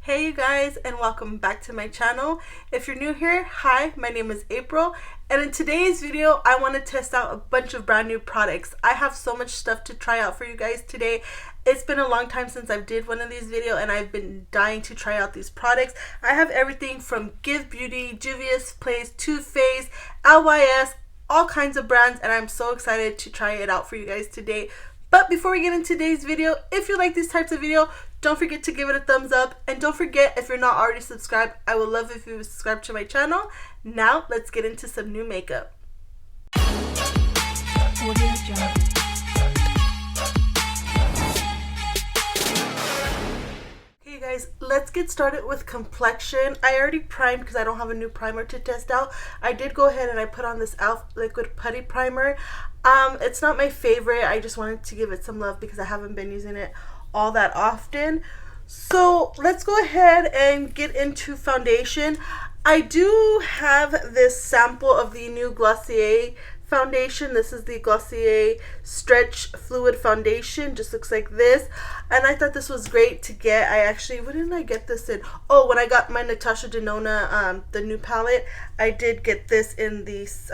Hey you guys, and welcome back to my channel. If you're new here, hi, my name is April, and in today's video I want to test out a bunch of brand new products. I have so much stuff to try out for you guys today. It's been a long time since I did one of these videos and I've been dying to try out these products. I have everything from Give Beauty, Juvia's Place, Too Faced, LYS, all kinds of brands, and I'm so excited to try it out for you guys today. But before we get into today's video, if you like these types of video, don't forget to give it a thumbs up, and don't forget, if you're not already subscribed, I would love if you would subscribe to my channel. Now let's get into some new makeup. Okay guys, let's get started with complexion. I already primed because I don't have a new primer to test out. I did go ahead and I put on this e.l.f. liquid putty primer. It's not my favorite. I just wanted to give it some love because I haven't been using it all that often. So let's go ahead and get into foundation. I do have this sample of the new Glossier foundation. This is the Glossier Stretch Fluid Foundation. Just looks like this, and I thought this was great to get. I actually, when did I get this in? Oh, when I got my Natasha Denona the new palette, I did get this in these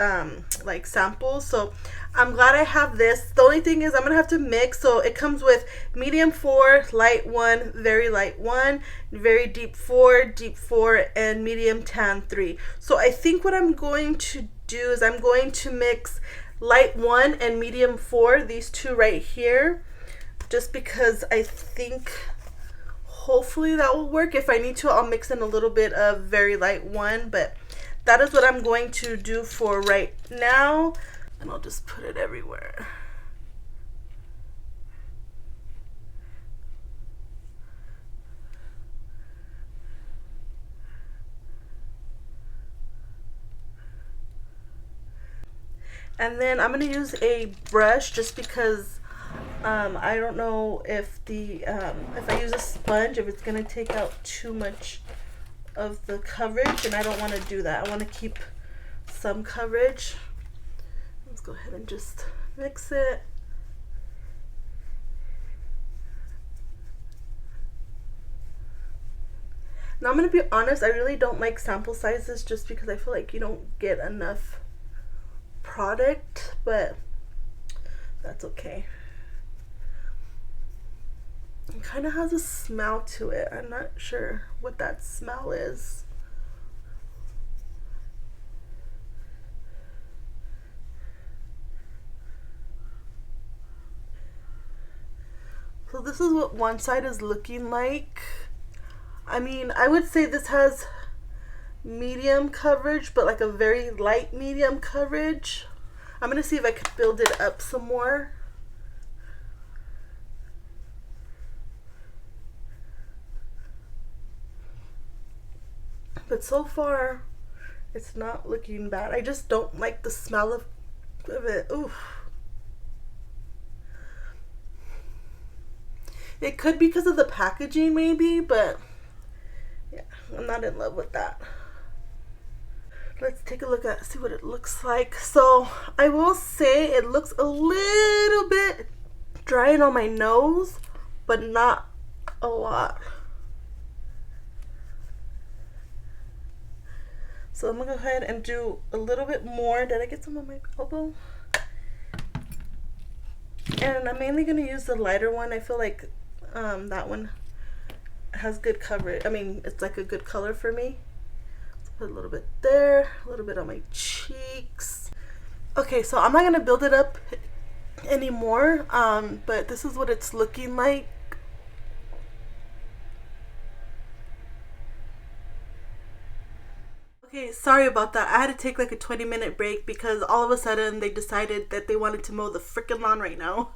like samples, so I'm glad I have this. The only thing is I'm gonna have to mix. So it comes with medium 4, light 1, very light 1, very deep 4, deep 4, and medium tan 3. So I think what I'm going to do is I'm going to mix light 1 and medium 4, these two right here, just because I think hopefully that will work. If I need to, I'll mix in a little bit of very light 1, but that is what I'm going to do for right now, and I'll just put it everywhere. And then I'm gonna use a brush just because I don't know if if I use a sponge, if it's gonna take out too much of the coverage, and I don't want to do that. I want to keep some coverage. Let's go ahead and just mix it. Now I'm gonna be honest, I really don't like sample sizes just because I feel like you don't get enough product, but that's okay. It kind of has a smell to it. I'm not sure what that smell is. So this is what one side is looking like. I mean, I would say this has medium coverage, but like a very light medium coverage. I'm gonna see if I can build it up some more. But so far it's not looking bad. I just don't like the smell of it. Oof. It could be because of the packaging maybe, but yeah, I'm not in love with that. Let's take a look at, see what it looks like. So I will say it looks a little bit drying on my nose, but not a lot. So I'm gonna go ahead and do a little bit more. Did I get some on my elbow? And I'm mainly gonna use the lighter one. I feel like that one has good coverage. I mean, it's like a good color for me. Put a little bit there, a little bit on my cheeks. Okay, so I'm not gonna build it up anymore, but this is what it's looking like. Okay, sorry about that. I had to take like a 20-minute break because all of a sudden they decided that they wanted to mow the freaking lawn right now.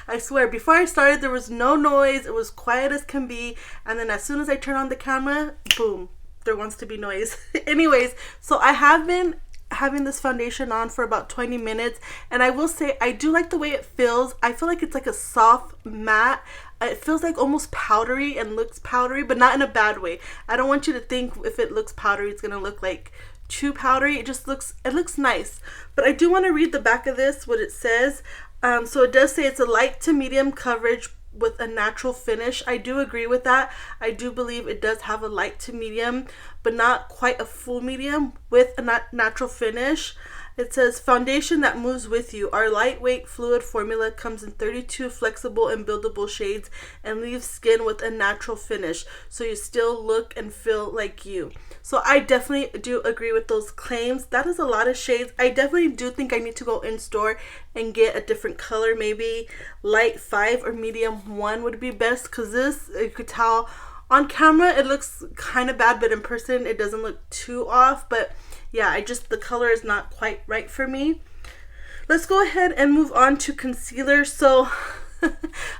I swear, before I started there was no noise, it was quiet as can be, and then as soon as I turn on the camera, boom, there wants to be noise. Anyways, so I have been having this foundation on for about 20 minutes, and I will say I do like the way it feels. I feel like it's like a soft matte. It feels like almost powdery and looks powdery, but not in a bad way. I don't want you to think if it looks powdery it's gonna look like too powdery. It looks nice. But I do want to read the back of this, what it says. So it does say it's a light to medium coverage with a natural finish. I do agree with that. I do believe it does have a light to medium, but not quite a full medium with a natural finish. It says, foundation that moves with you. Our lightweight fluid formula comes in 32 flexible and buildable shades and leaves skin with a natural finish, so you still look and feel like you. So I definitely do agree with those claims. That is a lot of shades. I definitely do think I need to go in store and get a different color. Maybe light 5 or medium 1 would be best, because this, you could tell on camera it looks kind of bad, but in person it doesn't look too off. But yeah, the color is not quite right for me. Let's go ahead and move on to concealer. So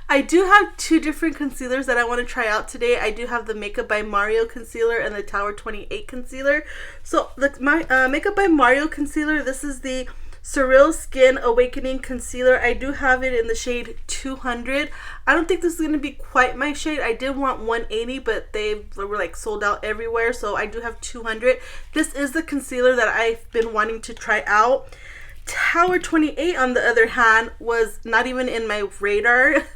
I do have 2 different concealers that I want to try out today. I do have the Makeup by Mario concealer and the Tower 28 concealer. So my Makeup by Mario concealer, this is the Surreal Skin Awakening Concealer. I do have it in the shade 200. I don't think this is going to be quite my shade. I did want 180, but they were like sold out everywhere, so I do have 200. This is the concealer that I've been wanting to try out. Tower 28, on the other hand, was not even in my radar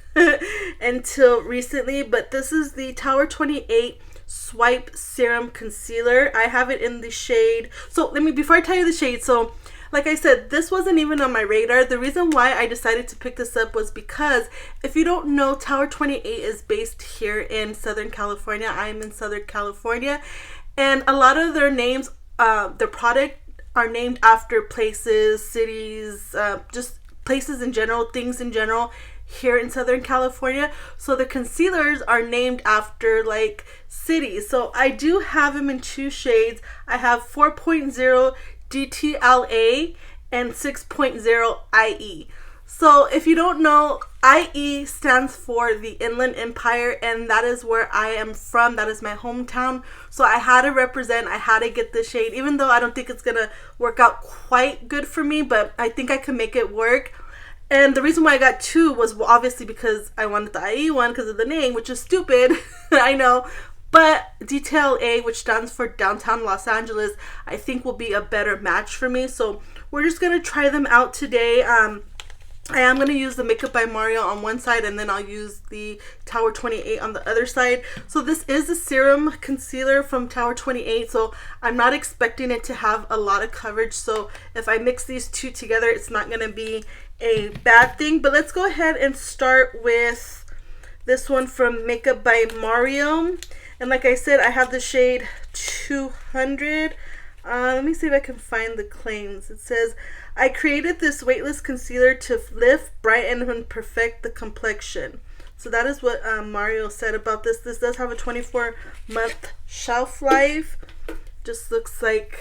until recently, but this is the Tower 28 Swipe Serum Concealer. I have it in the shade, so before I tell you the shade, so like I said, this wasn't even on my radar. The reason why I decided to pick this up was because, if you don't know, Tower 28 is based here in Southern California. I am in Southern California, and a lot of their names, their product, are named after places, cities, just places in general, things in general here in Southern California. So the concealers are named after like cities. So I do have them in 2 shades. I have 4.0 DTLA and 6.0 IE. So if you don't know, IE stands for the Inland Empire, and that is where I am from. That is my hometown. So I had to represent, I had to get the shade, even though I don't think it's gonna work out quite good for me, but I think I can make it work. And the reason why I got 2 was obviously because I wanted the IE one because of the name, which is stupid, I know. But Detail A, which stands for Downtown Los Angeles, I think will be a better match for me. So we're just going to try them out today. I am going to use the Makeup by Mario on one side, and then I'll use the Tower 28 on the other side. So this is a serum concealer from Tower 28, so I'm not expecting it to have a lot of coverage. So if I mix these 2 together, it's not going to be a bad thing. But let's go ahead and start with this one from Makeup by Mario. And like I said, I have the shade 200. Let me see if I can find the claims. It says, I created this weightless concealer to lift, brighten, and perfect the complexion. So that is what Mario said about this. This does have a 24-month shelf life. Just looks like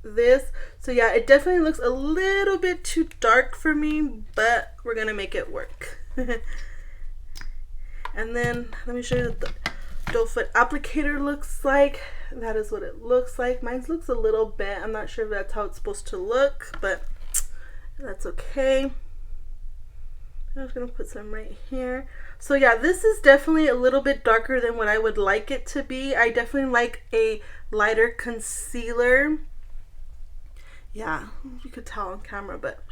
this. So yeah, it definitely looks a little bit too dark for me, but we're going to make it work. And then let me show you the doe foot applicator looks like. That is what it looks like. Mine looks a little bent. I'm not sure if that's how it's supposed to look, but that's okay. I'm just gonna put some right here. So yeah, this is definitely a little bit darker than what I would like it to be. I definitely like a lighter concealer. Yeah, you could tell on camera, but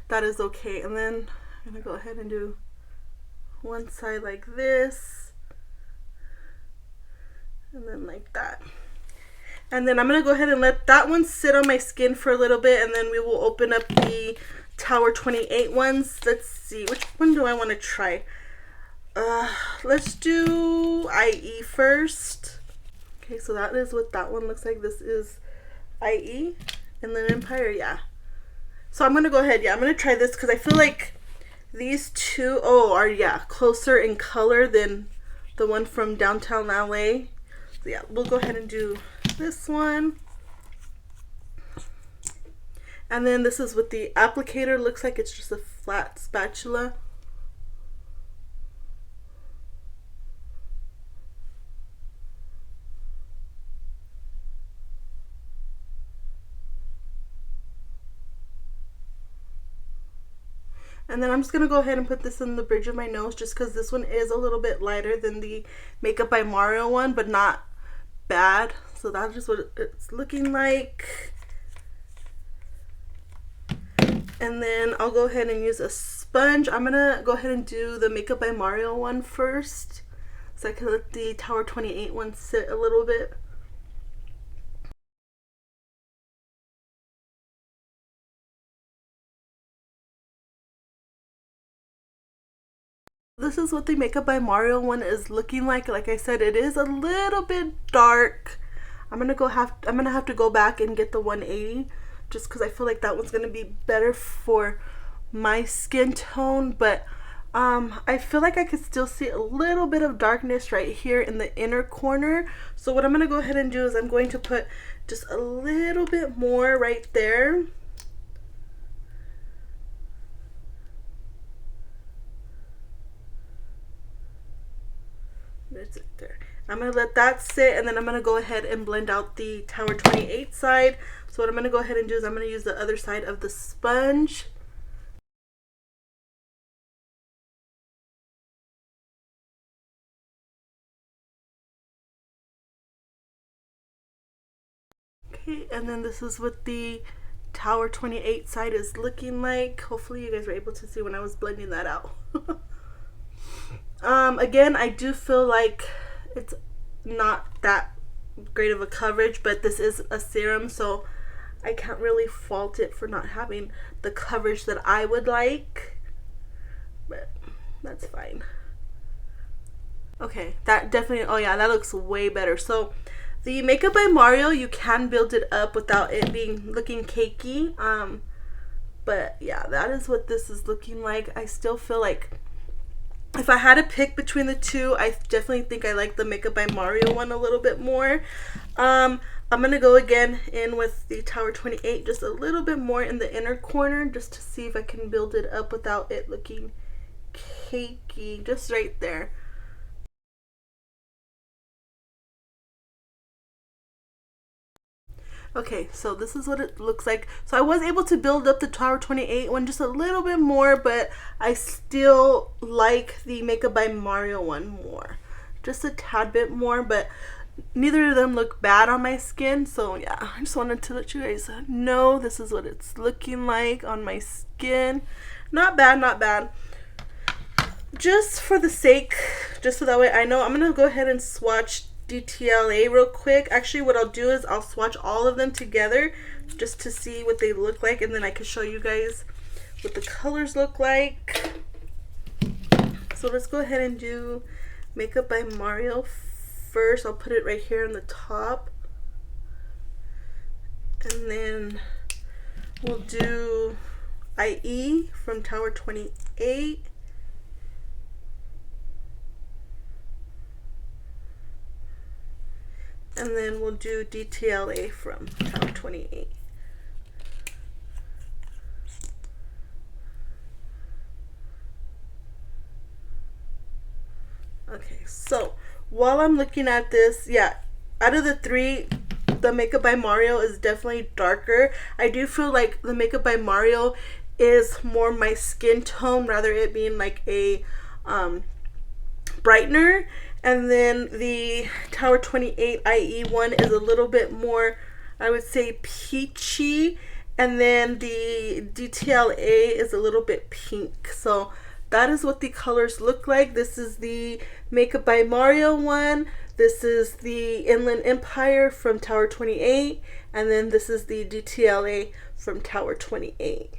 that is okay. And then I'm gonna go ahead and do one side like this, and then like that. And then I'm going to go ahead and let that one sit on my skin for a little bit, and then we will open up the Tower 28 ones. Let's see, which one do I want to try? Let's do IE first. Okay, so that is what that one looks like. This is IE, Inland Empire, yeah. So I'm going to go ahead, yeah, I'm going to try this because I feel like these 2, are, yeah, closer in color than the one from Downtown LA. So yeah, we'll go ahead and do this one. And then this is what the applicator looks like. It's just a flat spatula. And then I'm just going to go ahead and put this in the bridge of my nose, just because this one is a little bit lighter than the Makeup by Mario one, but not bad. So that's just what it's looking like. And then I'll go ahead and use a sponge, I'm gonna go ahead and do the Makeup by Mario one first, so I can let the Tower 28 one sit a little bit. This is what the Makeup by Mario one is looking like. Like I said, it is a little bit dark. I'm gonna have to go back and get the 180 just because I feel like that one's gonna be better for my skin tone. But I feel like I could still see a little bit of darkness right here in the inner corner. So what I'm gonna go ahead and do is I'm going to put just a little bit more right there. That's it there. I'm going to let that sit, and then I'm going to go ahead and blend out the Tower 28 side. So what I'm going to go ahead and do is I'm going to use the other side of the sponge. Okay, and then this is what the Tower 28 side is looking like. Hopefully you guys were able to see when I was blending that out. Again, I do feel like it's not that great of a coverage, but this is a serum, so I can't really fault it for not having the coverage that I would like, but that's fine. Okay, that definitely, oh yeah, that looks way better. So the Makeup by Mario, you can build it up without it being looking cakey, but yeah, that is what this is looking like. I still feel like if I had to pick between the two, I definitely think I like the Makeup by Mario one a little bit more. I'm going to go again in with the Tower 28, just a little bit more in the inner corner, just to see if I can build it up without it looking cakey, just right there. Okay, so this is what it looks like. So I was able to build up the Tower 28 one just a little bit more, but I still like the Makeup by Mario one more. Just a tad bit more, but neither of them look bad on my skin. So yeah, I just wanted to let you guys know this is what it's looking like on my skin. Not bad, not bad. Just for the sake, just so that way I know, I'm going to go ahead and swatch DTLA real quick. Actually, what I'll do is I'll swatch all of them together just to see what they look like, and then I can show you guys what the colors look like. So let's go ahead and do Makeup by Mario first. I'll put it right here on the top, and then we'll do IE from Tower 28. And then we'll do DTLA from Tower 28. Okay, so while I'm looking at this, yeah, out of the three, the Makeup by Mario is definitely darker. I do feel like the Makeup by Mario is more my skin tone, rather it being like a brightener. And then the Tower 28 IE one is a little bit more, I would say, peachy. And then the DTLA is a little bit pink. So that is what the colors look like. This is the Makeup by Mario one. This is the Inland Empire from Tower 28. And then this is the DTLA from Tower 28.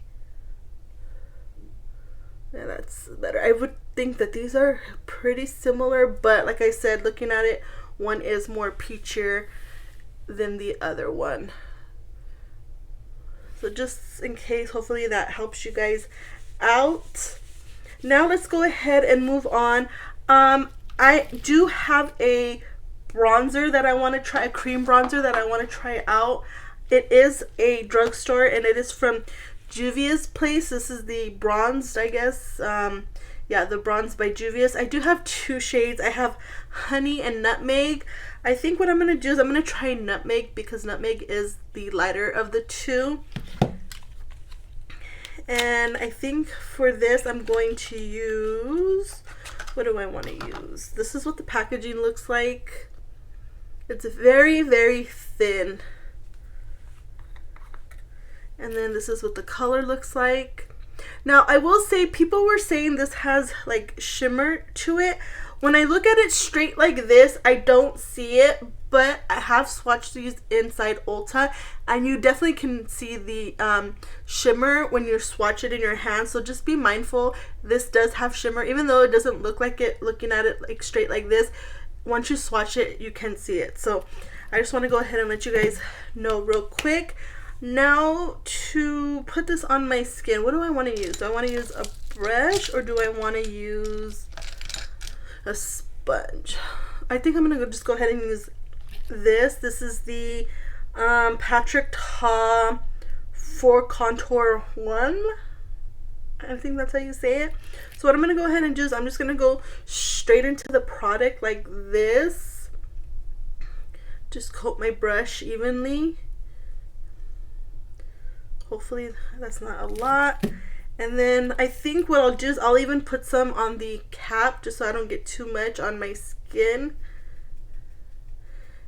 Yeah, that's better. I would think that these are pretty similar, but like I said, looking at it, one is more peachier than the other one. So just in case, hopefully that helps you guys out. Now let's go ahead and move on. I do have a bronzer that I want to try, a cream bronzer that I want to try out. It is a drugstore, and it is from Juvia's Place. This is the bronzed, I guess. Yeah, the bronze by Juvia's. I do have two shades. I have honey and nutmeg. I think what I'm going to do is I'm going to try nutmeg because nutmeg is the lighter of the two. And I think for this I'm going to use, what do I want to use? This is what the packaging looks like. It's very, very thin. And then this is what the color looks like. Now, I will say people were saying this has like shimmer to it. When I look at it straight like this, I don't see it, but I have swatched these inside Ulta, and you definitely can see the shimmer when you swatch it in your hand. So just be mindful. This does have shimmer, even though it doesn't look like it looking at it like straight like this. Once you swatch it, you can see it. So I just want to go ahead and let you guys know real quick. Now, to put this on my skin, what do I want to use? Do I want to use a brush, or do I want to use a sponge? I think I'm going to just go ahead and use this. This is the Patrick Ta 4 Contour 1. I think that's how you say it. So what I'm going to go ahead and do is I'm just going to go straight into the product like this. Just coat my brush evenly. Hopefully that's not a lot. And then I think what I'll do is I'll even put some on the cap just so I don't get too much on my skin.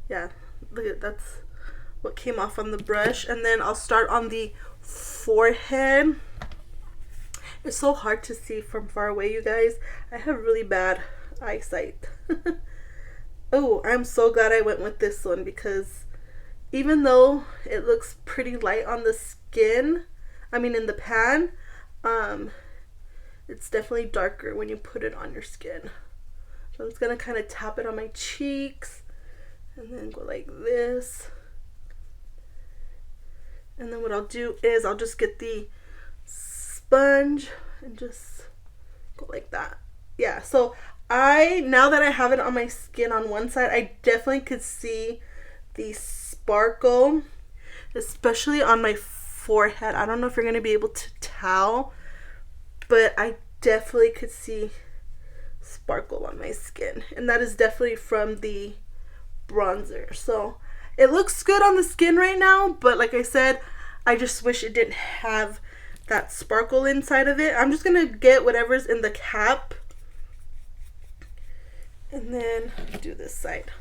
Yeah, look at that's what came off on the brush. And then I'll start on the forehead. It's so hard to see from far away, you guys. I have really bad eyesight. Oh, I'm so glad I went with this one, because even though it looks pretty light on the skin, I mean in the pan, it's definitely darker when you put it on your skin. So I'm just gonna kind of tap it on my cheeks and then go like this. And then what I'll do is I'll just get the sponge and just go like that. Yeah, so now that I have it on my skin on one side, I definitely could see the sparkle, especially on my forehead. I don't know if you're going to be able to tell, but I definitely could see sparkle on my skin, and that is definitely from the bronzer. So it looks good on the skin right now, but like I said, I just wish it didn't have that sparkle inside of it. I'm just going to get whatever's in the cap and then do this side.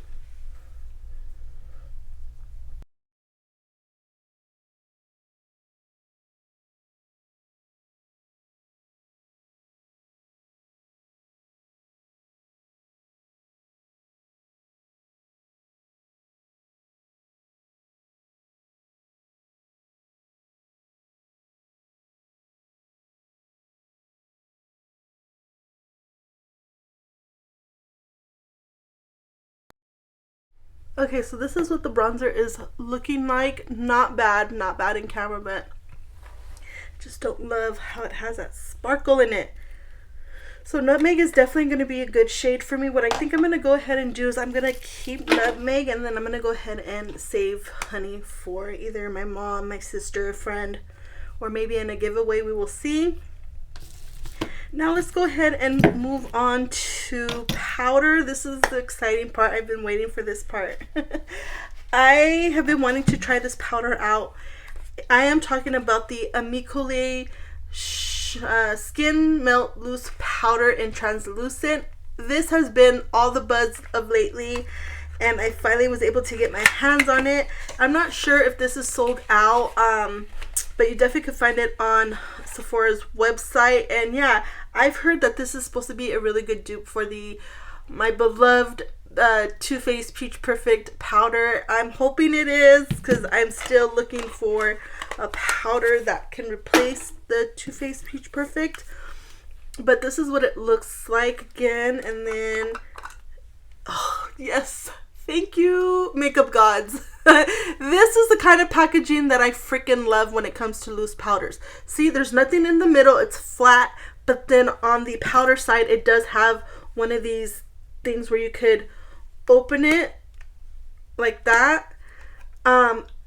Okay, so this is what the bronzer is looking like. Not bad in camera, but just don't love how it has that sparkle in it. So nutmeg is definitely going to be a good shade for me. What I think I'm going to go ahead and do is I'm going to keep nutmeg, and then I'm going to go ahead and save honey for either my mom, my sister, a friend, or maybe in a giveaway. We will see. Now let's go ahead and move on to powder. This is the exciting part. I've been waiting for this part. I have been wanting to try this powder out. I am talking about the Amicole Skin Melt Loose Powder in Translucent. This has been all the buzz of lately, and I finally was able to get my hands on it. I'm not sure if this is sold out, but you definitely could find it on Sephora's website. And yeah, I've heard that this is supposed to be a really good dupe for my beloved Too Faced Peach Perfect powder. I'm hoping it is, because I'm still looking for a powder that can replace the Too Faced Peach Perfect. But this is what it looks like again. And then, oh yes, thank you, makeup gods. This is the kind of packaging that I freaking love when it comes to loose powders. See, there's nothing in the middle, it's flat, but then on the powder side it does have one of these things where you could open it like that.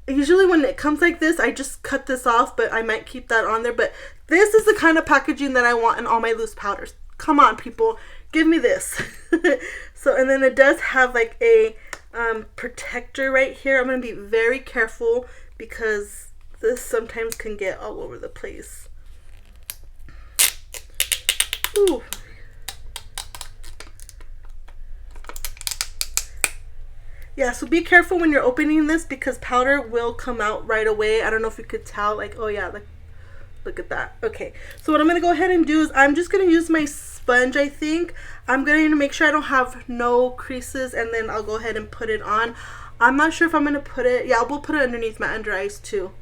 Usually when it comes like this, I just cut this off, but I might keep that on there. But this is the kind of packaging that I want in all my loose powders. Come on, people, give me this. So, and then it does have like a protector right here. I'm going to be very careful because this sometimes can get all over the place. Ooh. Yeah, so be careful when you're opening this because powder will come out right away. I don't know if you could tell, like, oh yeah, like, Look at that. Okay, so what I'm going to go ahead and do is I'm just going to use my sponge, I think. I'm going to make sure I don't have no creases, and then I'll go ahead and put it on. I'm not sure if I'm going to put it, yeah, we'll put it underneath my under eyes too.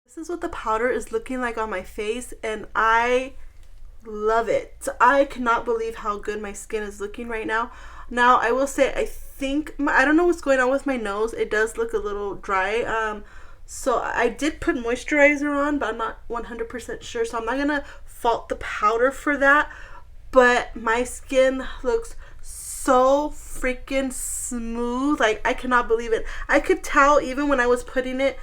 This is what the powder is looking like on my face, and I love it. I cannot believe how good my skin is looking right now. Now, I will say, I think, I don't know what's going on with my nose. It does look a little dry. So I did put moisturizer on, but I'm not 100% sure. So I'm not going to fault the powder for that. But my skin looks so freaking smooth. Like, I cannot believe it. I could tell even when I was putting it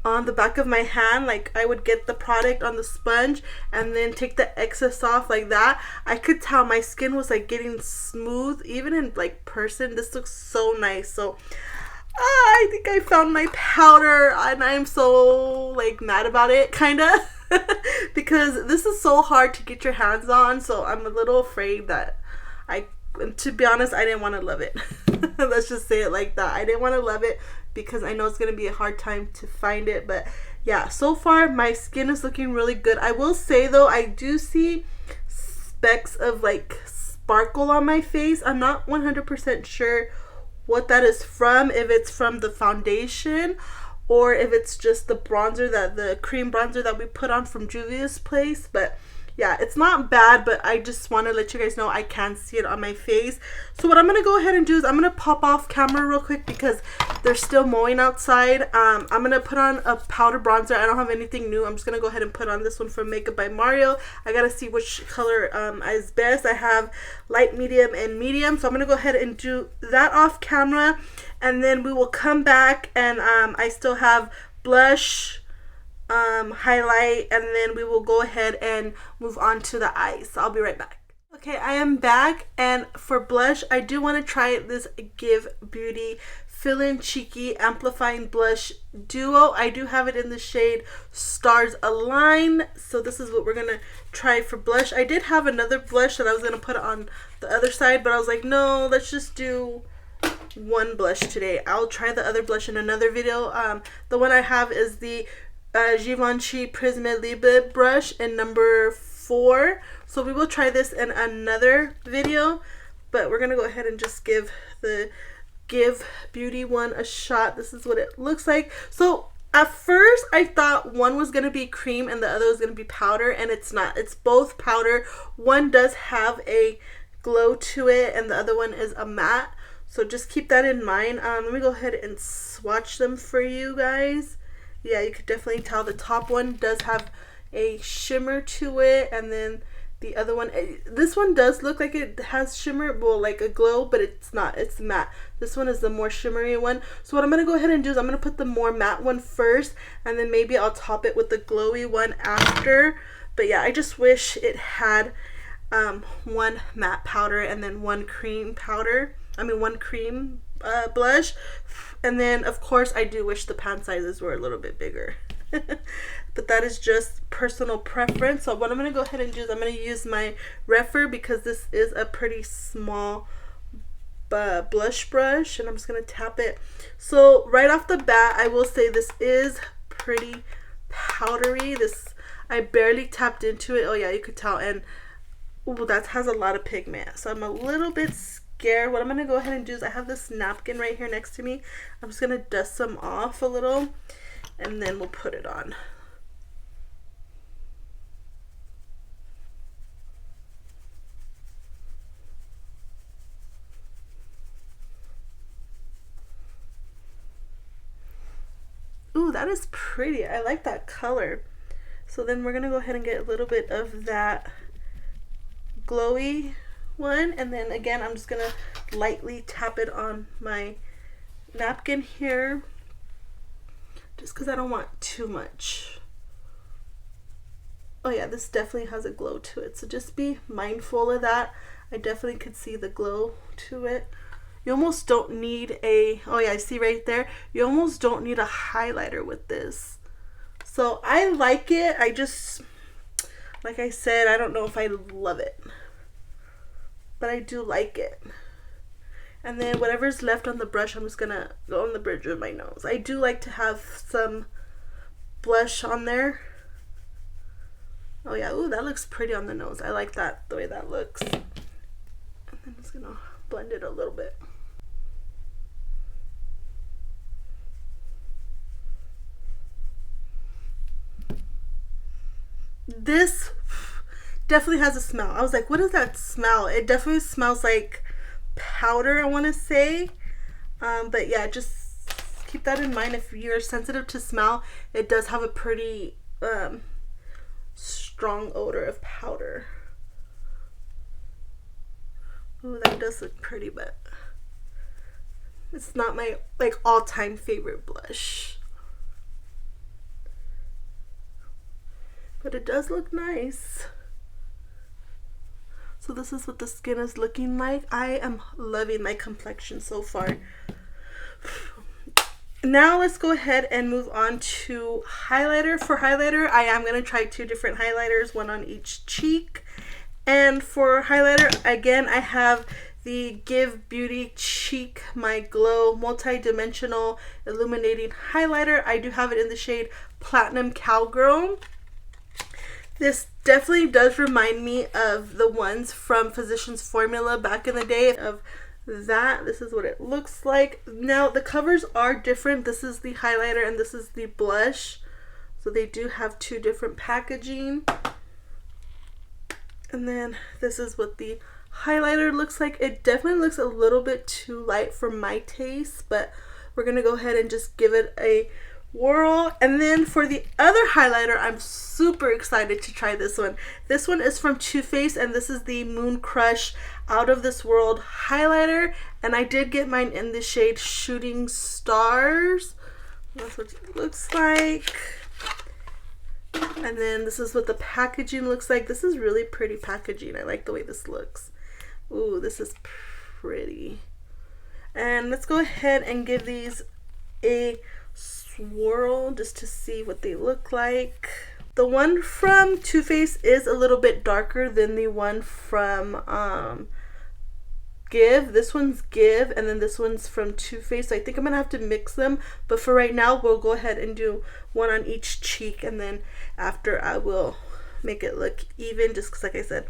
on the back of my hand, like I would get the product on the sponge and then take the excess off like that. I could tell my skin was like getting smooth even in like person. This looks so nice. So I think I found my powder, and I'm so like mad about it, kind of. Because this is so hard to get your hands on, so I'm a little afraid that to be honest, I didn't want to love it. Let's just say it like that. I didn't want to love it because I know it's going to be a hard time to find it. But yeah, so far my skin is looking really good. I will say though, I do see specks of like sparkle on my face. I'm not 100% sure what that is from, if it's from the foundation or if it's just the bronzer, that the cream bronzer that we put on from Juvia's Place. But yeah, it's not bad, but I just want to let you guys know I can see it on my face. So what I'm going to go ahead and do is I'm going to pop off camera real quick because they're still mowing outside. I'm going to put on a powder bronzer. I don't have anything new. I'm just going to go ahead and put on this one from Makeup by Mario. I got to see which color is best. I have light, medium, and medium. So I'm going to go ahead and do that off camera. And then we will come back, and I still have blush, highlight, and then we will go ahead and move on to the eyes. So I'll be right back. Okay, I am back, and for blush, I do want to try this Give Beauty Fill-In Cheeky Amplifying Blush Duo. I do have it in the shade Stars Align, so this is what we're going to try for blush. I did have another blush that I was going to put on the other side, but I was like, no, let's just do one blush today. I'll try the other blush in another video. The one I have is the Givenchy Prisme Libre brush in number 4. So we will try this in another video, but we're gonna go ahead and just give the Give Beauty one a shot. This is what it looks like. So at first I thought one was gonna be cream and the other was gonna be powder, and it's not. It's both powder. One does have a glow to it and the other one is a matte, so just keep that in mind. Let me go ahead and swatch them for you guys. Yeah, you could definitely tell the top one does have a shimmer to it, and then the other one, this one does look like it has shimmer, well, like a glow, but it's not. It's matte. This one is the more shimmery one. So what I'm going to go ahead and do is I'm going to put the more matte one first, and then maybe I'll top it with the glowy one after. But yeah, I just wish it had one matte powder and then one cream powder. One cream blush. And then of course I do wish the pan sizes were a little bit bigger. But that is just personal preference. So what I'm going to go ahead and do is I'm going to use my Refer, because this is a pretty small blush brush, and I'm just going to tap it. So right off the bat, I will say this is pretty powdery. This, I barely tapped into it. Oh yeah, you could tell. And ooh, that has a lot of pigment, so I'm a little bit scared. What I'm going to go ahead and do is I have this napkin right here next to me. I'm just going to dust some off a little, and then we'll put it on. Ooh, that is pretty. I like that color. So then we're going to go ahead and get a little bit of that glowy one, and then again I'm just going to lightly tap it on my napkin here, just because I don't want too much. Oh yeah, this definitely has a glow to it, so just be mindful of that. I definitely could see the glow to it. You almost don't need a, oh yeah, I see right there, you almost don't need a highlighter with this. So I like it. I just, like I said, I don't know if I love it, but I do like it. And then whatever's left on the brush, I'm just gonna go on the bridge of my nose. I do like to have some blush on there. Oh yeah, ooh, that looks pretty on the nose. I like that, the way that looks. And then I'm just gonna blend it a little bit. This definitely has a smell. I was like, what is that smell? It definitely smells like powder, I want to say. But yeah, just keep that in mind. If you're sensitive to smell, it does have a pretty strong odor of powder. Ooh, that does look pretty, but it's not my like all-time favorite blush. But it does look nice. So this is what the skin is looking like. I am loving my complexion so far. Now let's go ahead and move on to highlighter. For highlighter, I am going to try 2 different highlighters, one on each cheek. And for highlighter, again, I have the Give Beauty Cheek My Glow Multi-Dimensional Illuminating Highlighter. I do have it in the shade Platinum Cowgirl. This definitely does remind me of the ones from Physicians Formula back in the day of that. This is what it looks like. Now the covers are different. This is the highlighter and this is the blush. So they do have 2 different packaging. And then this is what the highlighter looks like. It definitely looks a little bit too light for my taste, but we're going to go ahead and just give it a whirl. And then for the other highlighter, I'm super excited to try this one. This one is from Too Faced and this is the Moon Crush Out of This World highlighter, and I did get mine in the shade Shooting Stars. That's what it looks like. And then this is what the packaging looks like. This is really pretty packaging. I like the way this looks. Ooh, this is pretty. And let's go ahead and give these a swirl just to see what they look like. The one from Too Faced is a little bit darker than the one from Give. This one's Give and then this one's from Too Faced. So I think I'm gonna have to mix them, but for right now we'll go ahead and do one on each cheek, and then after I will make it look even, just because like I said,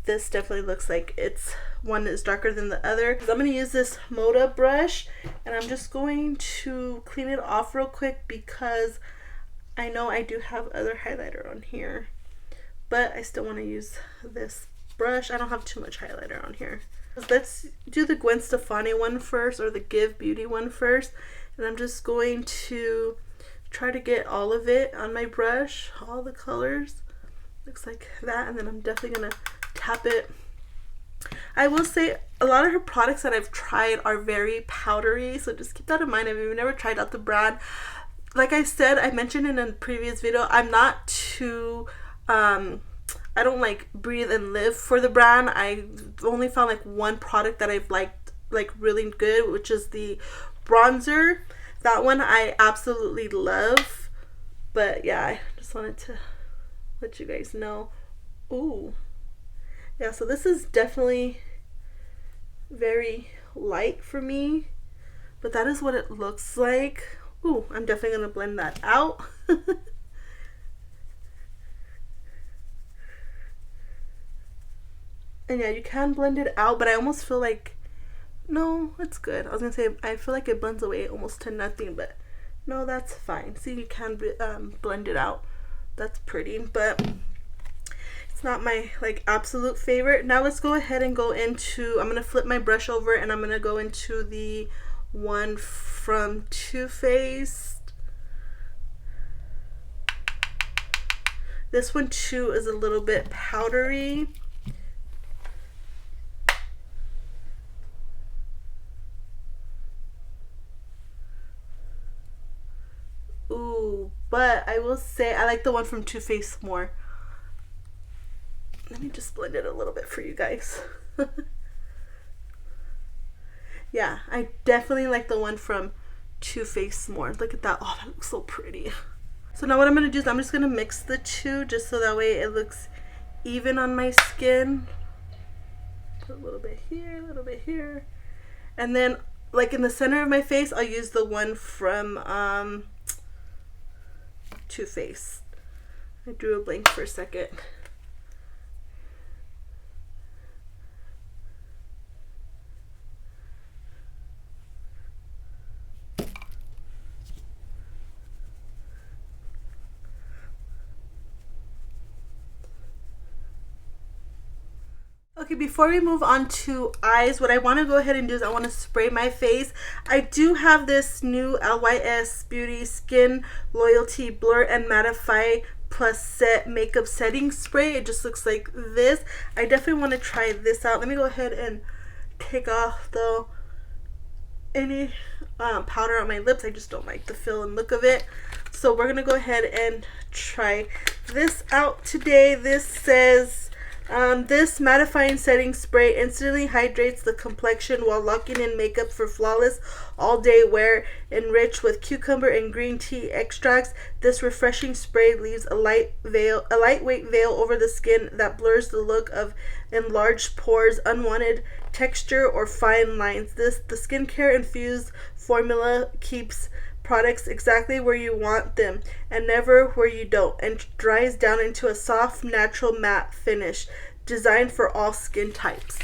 this definitely looks like it's one is darker than the other. So I'm going to use this Moda brush and I'm just going to clean it off real quick because I know I do have other highlighter on here, but I still want to use this brush. I don't have too much highlighter on here. Let's do the Gwen Stefani one first, or the Give Beauty one first, and I'm just going to try to get all of it on my brush, all the colors. Looks like that, and then I'm definitely going to tap it. I will say a lot of her products that I've tried are very powdery, so just keep that in mind if you've never tried out the brand. Like I said, I mentioned in a previous video, I'm not too I don't like breathe and live for the brand. I only found like one product that I've liked like really good, which is the bronzer. That one I absolutely love. But yeah, I just wanted to let you guys know. Ooh. Yeah, so this is definitely very light for me, but that is what it looks like. Ooh, I'm definitely going to blend that out. And yeah, you can blend it out, but I almost feel like, no, it's good. I was going to say, I feel like it blends away almost to nothing, but no, that's fine. See, you can blend it out. That's pretty, but it's not my like absolute favorite. Now let's go ahead and go into, I'm going to flip my brush over and I'm going to go into the one from Too Faced. This one too is a little bit powdery. Ooh, but I will say I like the one from Too Faced more. Let me just blend it a little bit for you guys. Yeah, I definitely like the one from Too Faced more. Look at that. Oh, that looks so pretty. So now what I'm going to do is I'm just going to mix the two just so that way it looks even on my skin. Put a little bit here, a little bit here. And then like in the center of my face, I'll use the one from Too Faced. I drew a blank for a second. Okay, before we move on to eyes, what I want to go ahead and do is I want to spray my face. I do have this new LYS Beauty Skin Loyalty Blur and Mattify Plus Set Makeup Setting Spray. It just looks like this. I definitely want to try this out. Let me go ahead and take off though any powder on my lips. I just don't like the feel and look of it. So we're going to go ahead and try this out today. This says... this mattifying setting spray instantly hydrates the complexion while locking in makeup for flawless all-day wear. Enriched with cucumber and green tea extracts, this refreshing spray leaves a lightweight veil over the skin that blurs the look of enlarged pores, unwanted texture, or fine lines. The skincare infused formula keeps products exactly where you want them and never where you don't, and dries down into a soft, natural matte finish designed for all skin types.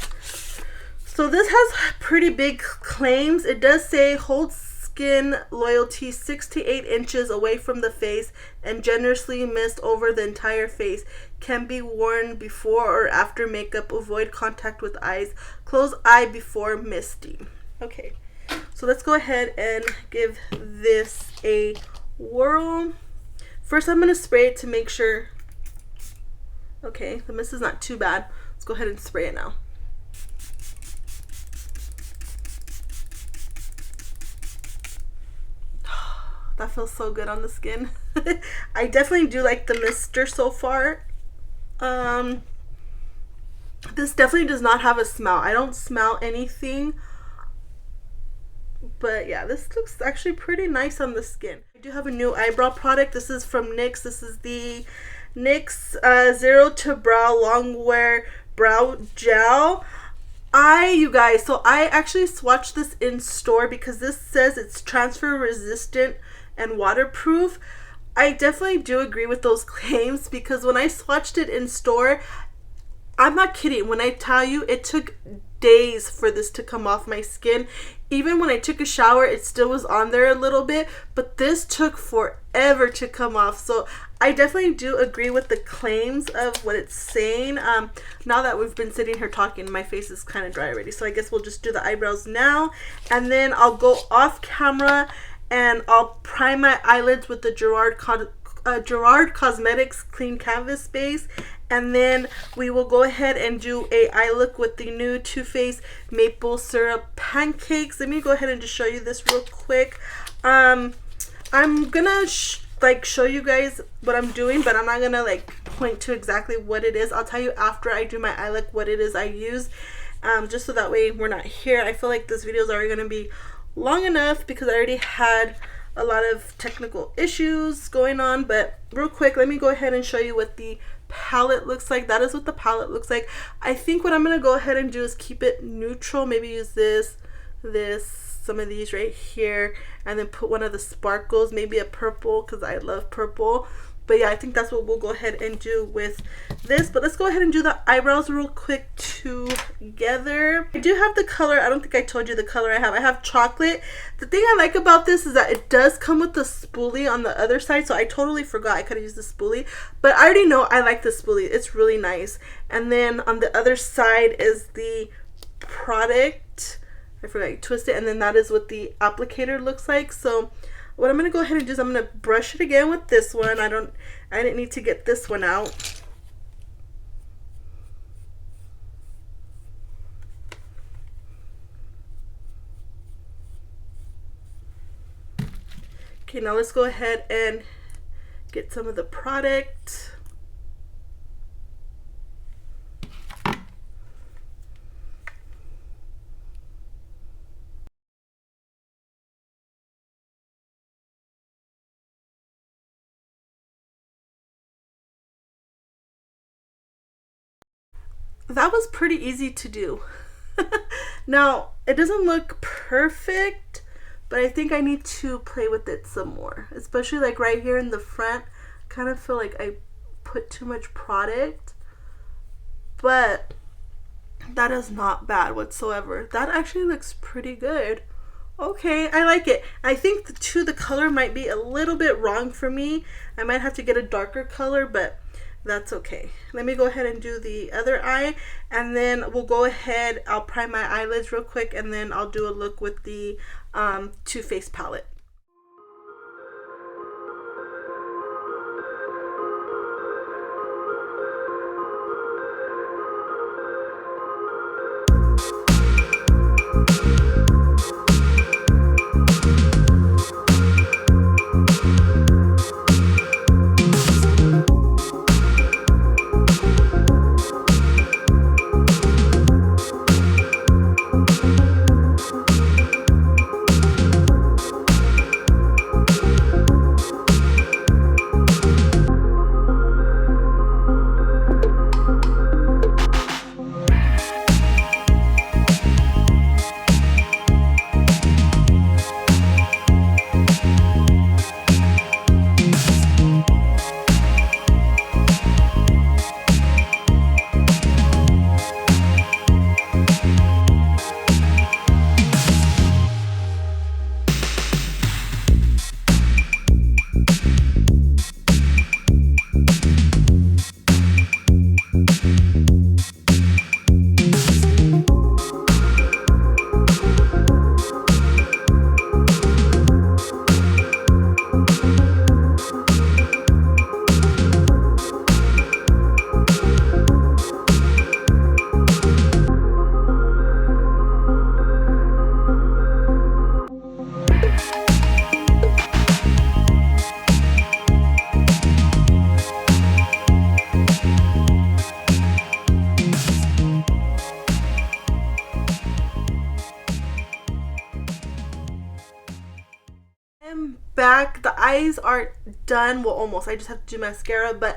So this has pretty big claims. It does say hold skin loyalty 6 to 8 inches away from the face and generously mist over the entire face. Can be worn before or after makeup. Avoid contact with eyes. Close eye before misting. Okay. So let's go ahead and give this a whirl. First I'm going to spray it to make sure. Okay, the mist is not too bad. Let's go ahead and spray it now. That feels so good on the skin. I definitely do like the mister so far. This definitely does not have a smell. I don't smell anything. But yeah, this looks actually pretty nice on the skin. I do have a new eyebrow product. This is from NYX. This is the NYX Zero to Brow Longwear Brow Gel. You guys, so I actually swatched this in store because this says it's transfer resistant and waterproof. I definitely do agree with those claims because when I swatched it in store, I'm not kidding when I tell you it took days for this to come off my skin. Even when I took a shower, it still was on there a little bit, but this took forever to come off. So I definitely do agree with the claims of what it's saying. Now that we've been sitting here talking, my face is kind of dry already, so I guess we'll just do the eyebrows now, and then I'll go off camera and I'll prime my eyelids with the Gerard Cosmetics Clean Canvas Base. And then we will go ahead and do a eye look with the new Too Faced Maple Syrup Pancakes. Let me go ahead and just show you this real quick. I'm gonna show you guys what I'm doing, but I'm not gonna point to exactly what it is. I'll tell you after I do my eye look what it is I use, just so that way we're not here. I feel like this video is already gonna be long enough because I already had a lot of technical issues going on. But real quick, let me go ahead and show you what the palette looks like. That is what the palette looks like. I think what I'm gonna go ahead and do is keep it neutral. Maybe use this, some of these right here, and then put one of the sparkles, maybe a purple because I love purple. But yeah, I think that's what we'll go ahead and do with this. But let's go ahead and do the eyebrows real quick together. I do have the color. I don't think I told you the color I have. I have chocolate. The thing I like about this is that it does come with the spoolie on the other side. So I totally forgot I could have used the spoolie. But I already know I like the spoolie. It's really nice. And then on the other side is the product. I forgot you twist it. And then that is what the applicator looks like. So what I'm going to go ahead and do is I'm going to brush it again with this one. I didn't need to get this one out. Okay, now let's go ahead and get some of the product. that was pretty easy to do. Now, it doesn't look perfect, but I think I need to play with it some more, especially like right here in the front. Kind of feel like I put too much product, but that is not bad whatsoever. That actually looks pretty good. Okay, I like it. I think the color might be a little bit wrong for me. I might have to get a darker color, but that's okay. Let me go ahead and do the other eye, and then we'll go ahead, I'll prime my eyelids real quick, and then I'll do a look with the Too Faced palette. I'm back. The eyes are done. Well, almost. I just have to do mascara, but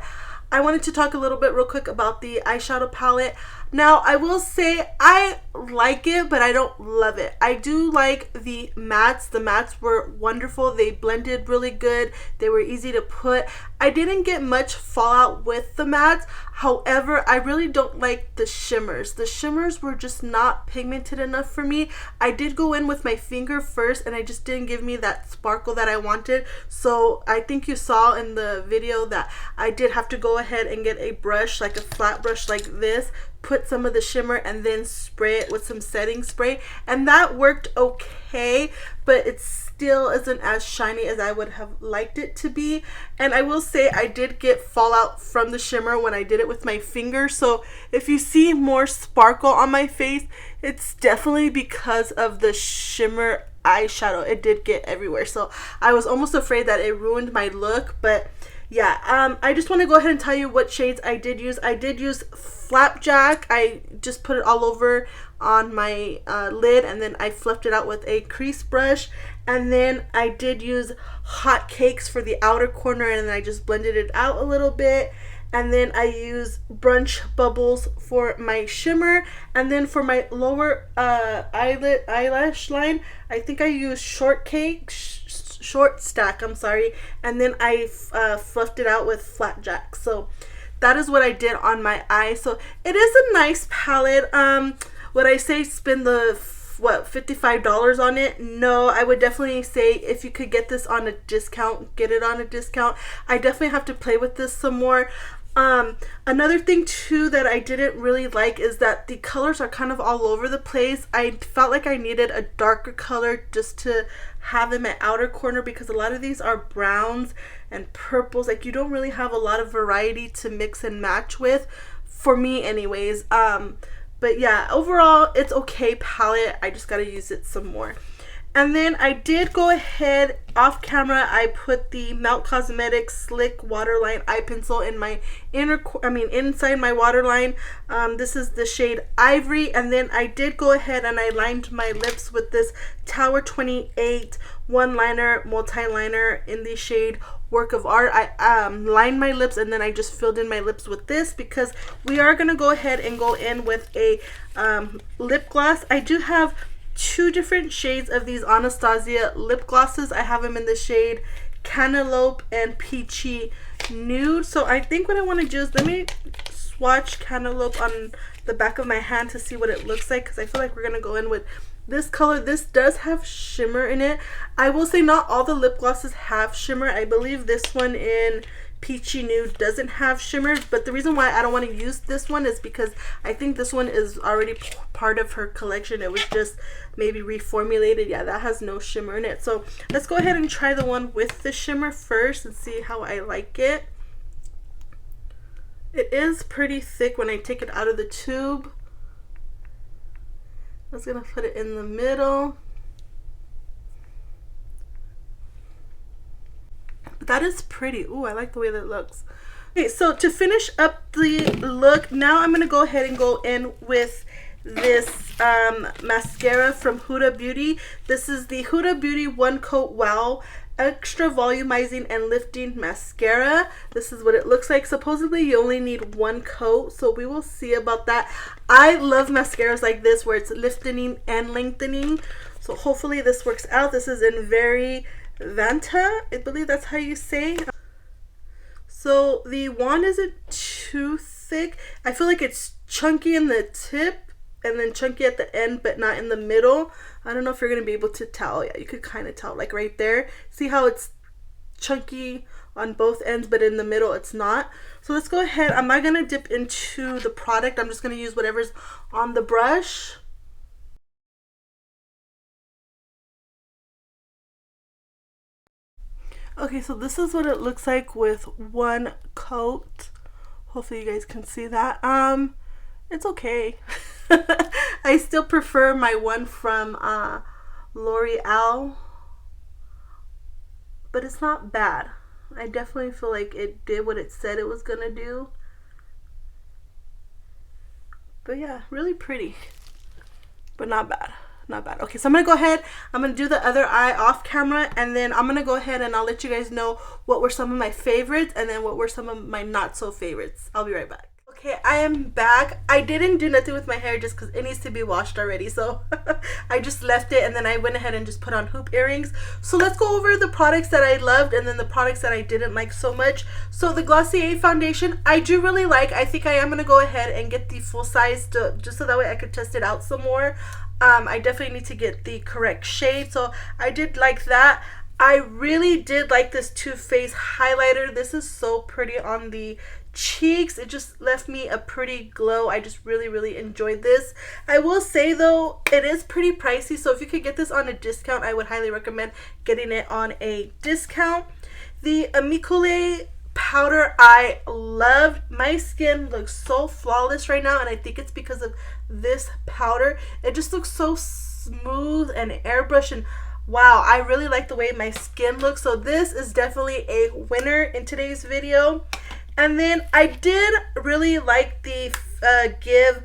I wanted to talk a little bit real quick about the eyeshadow palette. Now, I will say I like it, but I don't love it. I do like the mattes. The mattes were wonderful. They blended really good. They were easy to put. I didn't get much fallout with the mattes. However, I really don't like the shimmers. The shimmers were just not pigmented enough for me. I did go in with my finger first, and I just didn't give me that sparkle that I wanted. So I think you saw in the video that I did have to go ahead and get a brush, like a flat brush like this, put some of the shimmer and then spray it with some setting spray, and that worked okay, but it still isn't as shiny as I would have liked it to be. And I will say I did get fallout from the shimmer when I did it with my finger, so if you see more sparkle on my face, it's definitely because of the shimmer eyeshadow. It did get everywhere, so I was almost afraid that it ruined my look. But yeah, I just want to go ahead and tell you what shades I did use. I did use Flapjack. I just put it all over on my lid, and then I fluffed it out with a crease brush. And then I did use Hot Cakes for the outer corner, and then I just blended it out a little bit. And then I use Brunch Bubbles for my shimmer. And then for my lower eyelash line, I think I used Short Stack, I'm sorry. And then I fluffed it out with Flapjack. So that is what I did on my eye. So it is a nice palette. Would I say spend the $55 on it? No, I would definitely say if you could get this on a discount, get it on a discount. I definitely have to play with this some more. Another thing too that I didn't really like is that the colors are kind of all over the place. I felt like I needed a darker color just to have in my outer corner, because a lot of these are browns and purples. Like, you don't really have a lot of variety to mix and match with, for me anyways. But yeah, overall it's okay palette. I just gotta use it some more. And then I did go ahead off camera. I put the Melt Cosmetics Slick Waterline Eye Pencil in my inside my waterline. This is the shade Ivory. And then I did go ahead and I lined my lips with this Tower 28 one liner multi-liner in the shade work of art. I lined my lips and then I just filled in my lips with this because we are going to go ahead and go in with a lip gloss. I do have 2 different shades of these Anastasia lip glosses. I have them in the shade Cantaloupe and Peachy Nude. So I think what I want to do is let me swatch Cantaloupe on the back of my hand to see what it looks like, because I feel like we're going to go in with this color. This does have shimmer in it. I will say not all the lip glosses have shimmer. I believe this one in Peachy Nude doesn't have shimmer, but the reason why I don't want to use this one is because I think this one is already part of her collection. It was just maybe reformulated. Yeah, that has no shimmer in it. So let's go ahead and try the one with the shimmer first and see how I like it. It is pretty thick when I take it out of the tube. I was gonna put it in the middle. That is pretty. Ooh, I like the way that looks. Okay, so to finish up the look, now I'm gonna go ahead and go in with this mascara from Huda Beauty. This is the Huda Beauty One Coat Wow Extra Volumizing and Lifting Mascara. This is what it looks like. Supposedly you only need 1 coat, so we will see about that. I love mascaras like this where it's lifting and lengthening, so hopefully this works out. This is in Very Vanta, I believe that's how you say. So the wand isn't too thick. I feel like it's chunky in the tip and then chunky at the end, but not in the middle. I don't know if you're gonna be able to tell. Yeah, you could kind of tell, like right there. See how it's chunky on both ends, but in the middle it's not. So let's go ahead. I'm not gonna dip into the product. I'm just gonna use whatever's on the brush. Okay, so this is what it looks like with 1 coat. Hopefully you guys can see that. It's okay. I still prefer my one from L'Oreal, but it's not bad. I definitely feel like it did what it said it was gonna do. But yeah, really pretty, but not bad. Not bad. Okay, so I'm gonna go ahead, I'm gonna do the other eye off camera, and then I'm gonna go ahead and I'll let you guys know what were some of my favorites and then what were some of my not so favorites. I'll be right back. Okay, I am back. I didn't do nothing with my hair just because it needs to be washed already, so I just left it, and then I went ahead and just put on hoop earrings. So let's go over the products that I loved and then the products that I didn't like so much. So the Glossier foundation I do really like. I think I am going to go ahead and get the full size just so that way I could test it out some more. I definitely need to get the correct shade, so I did like that. I really did like this Too Faced highlighter. This is so pretty on the cheeks. It just left me a pretty glow. I just really enjoyed this. I will say though, it is pretty pricey, so if you could get this on a discount, I would highly recommend getting it on a discount. The Amicule powder I loved. My skin looks so flawless right now, and I think it's because of this powder. It just looks so smooth and airbrushed, and wow, I really like the way my skin looks. So this is definitely a winner in today's video. And then I did really like the Give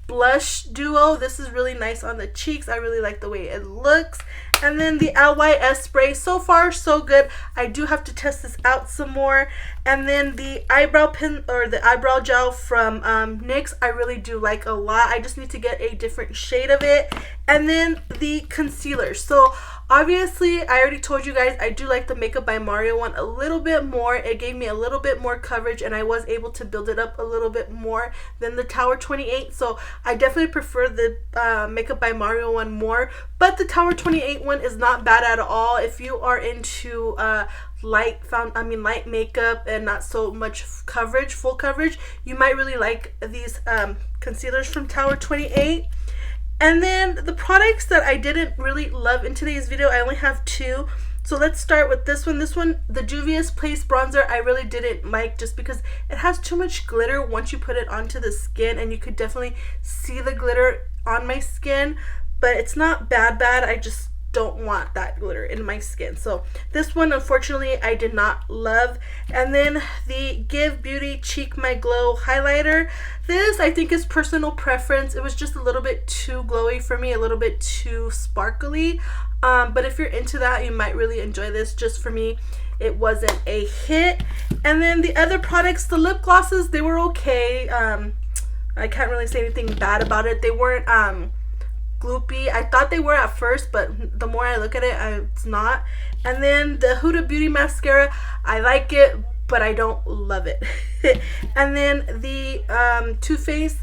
blush duo. This is really nice on the cheeks. I really like the way it looks. And then the LYS spray, so far so good. I do have to test this out some more. And then the eyebrow pen or the eyebrow gel from NYX, I really do like a lot. I just need to get a different shade of it. And then the concealer. So obviously I already told you guys I do like the Makeup by Mario one a little bit more. It gave me a little bit more coverage, and I was able to build it up a little bit more than the Tower 28. So I definitely prefer the Makeup by Mario one more. But the Tower 28 one is not bad at all. If you are into light makeup and not so much coverage, full coverage, you might really like these concealers from Tower 28. And then the products that I didn't really love in today's video, I only have 2. So let's start with this one. This one, the Juvia's Place bronzer, I really didn't like just because it has too much glitter once you put it onto the skin, and you could definitely see the glitter on my skin, but it's not bad. I just don't want that glitter in my skin. So this one, unfortunately, I did not love. And then the Give Beauty Cheek My Glow highlighter. This, I think, is personal preference. It was just a little bit too glowy for me, a little bit too sparkly. But if you're into that, you might really enjoy this. Just for me, it wasn't a hit. And then the other products, the lip glosses, they were okay. I can't really say anything bad about it. They weren't gloopy. I thought they were at first, but the more I look at it, it's not. And then the Huda Beauty mascara, I like it, but I don't love it. And then the Too Faced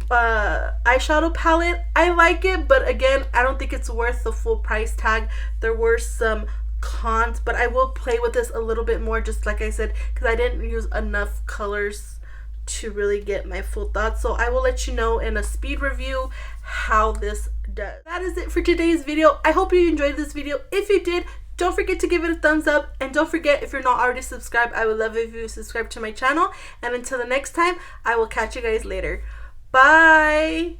eyeshadow palette, I like it, but again, I don't think it's worth the full price tag. There were some cons, but I will play with this a little bit more, just like I said, because I didn't use enough colors to really get my full thoughts. So I will let you know in a speed review how this does. That is it for today's video. I hope you enjoyed this video. If you did, don't forget to give it a thumbs up, and don't forget, if you're not already subscribed, I would love it if you subscribe to my channel. And until the next time, I will catch you guys later. Bye.